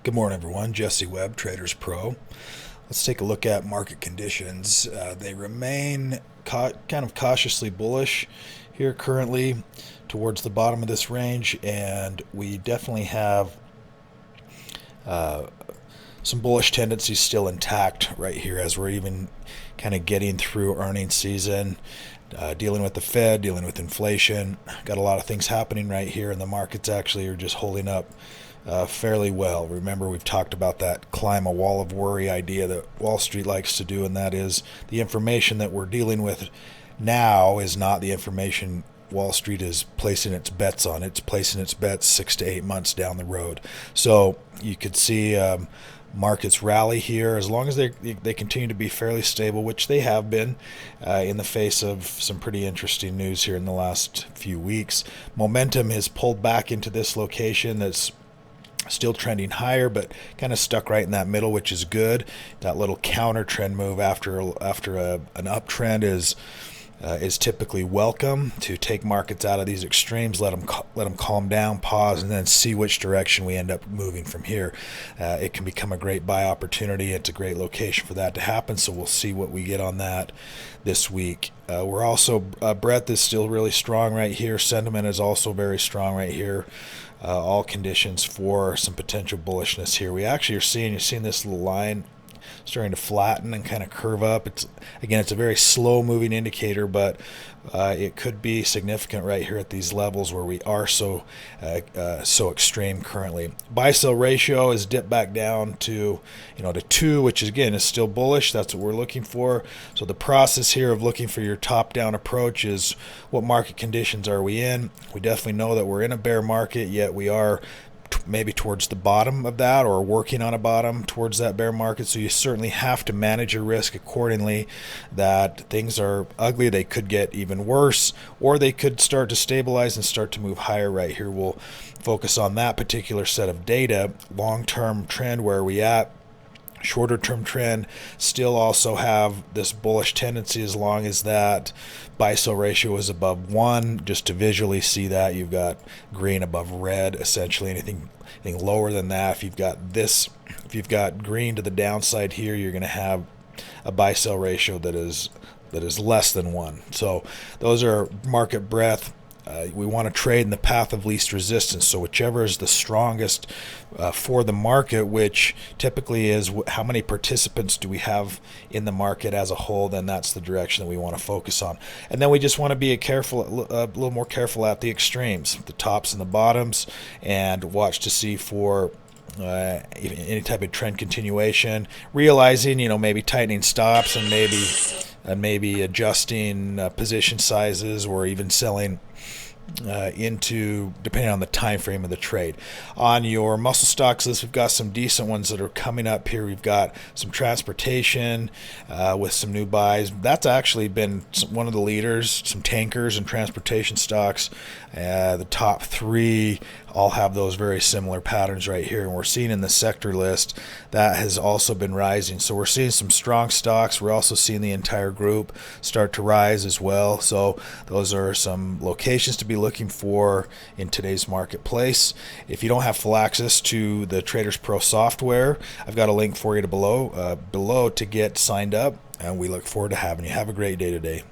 Good morning, everyone. Jesse Webb, TradersPro. Let's take a look at market conditions. They remain kind of cautiously bullish here currently towards the bottom of this range, and we definitely have some bullish tendencies still intact right here as we're even kind of getting through earnings season, dealing with the Fed, dealing with inflation. Got a lot of things happening right here, and the markets actually are just holding up fairly well. Remember, we've talked about that climb a wall of worry idea that Wall Street likes to do, and that is the information that we're dealing with now is not the information Wall Street is placing its bets on. It's placing its bets 6 to 8 months down the road. So you could see markets rally here as long as they continue to be fairly stable, which they have been in the face of some pretty interesting news here in the last few weeks. Momentum has pulled back into this location that's still trending higher, but kind of stuck right in that middle, which is good. That little counter trend move after an uptrend is typically welcome to take markets out of these extremes, let them calm down, pause, and then see which direction we end up moving from here. It can become a great buy opportunity. It's a great location for that to happen, so we'll see what we get on that this week. We're also, breadth is still really strong right here. Sentiment is also very strong right here. All conditions for some potential bullishness here. We actually you're seeing this little line starting to flatten and kind of curve up. It's a very slow moving indicator, but it could be significant right here at these levels where we are so extreme currently. Buy sell ratio is dipped back down to 2, which is still bullish. That's what we're looking for. So the process here of looking for your top down approach is what market conditions are we in. We definitely know that we're in a bear market, yet we are maybe towards the bottom of that or working on a bottom towards that bear market. So you certainly have to manage your risk accordingly, that things are ugly. They could get even worse, or they could start to stabilize and start to move higher. Right here we'll focus on that particular set of data. Long-term trend, where are we at? Shorter term trend still also have this bullish tendency as long as that buy sell ratio is above 1. Just to visually see that, you've got green above red. Essentially anything lower than that, if you've got green to the downside here, you're going to have a buy sell ratio that is less than 1. So those are market breadth. We want to trade in the path of least resistance, so whichever is the strongest for the market, which typically is how many participants do we have in the market as a whole, then that's the direction that we want to focus on. And then we just want to be a little more careful at the extremes, the tops and the bottoms, and watch to see for any type of trend continuation, realizing maybe tightening stops and maybe adjusting position sizes, or even selling into, depending on the time frame of the trade. On your muscle stocks list, we've got some decent ones that are coming up here. We've got some transportation with some new buys. That's actually been one of the leaders. Some tankers and transportation stocks. The top 3 all have those very similar patterns right here, and we're seeing in the sector list that has also been rising. So we're seeing some strong stocks. We're also seeing the entire group start to rise as well. So those are some locations to be looking for in today's marketplace. If you don't have full access to the TradersPro software, I've got a link for you below to get signed up, and we look forward to having you. Have a great day today.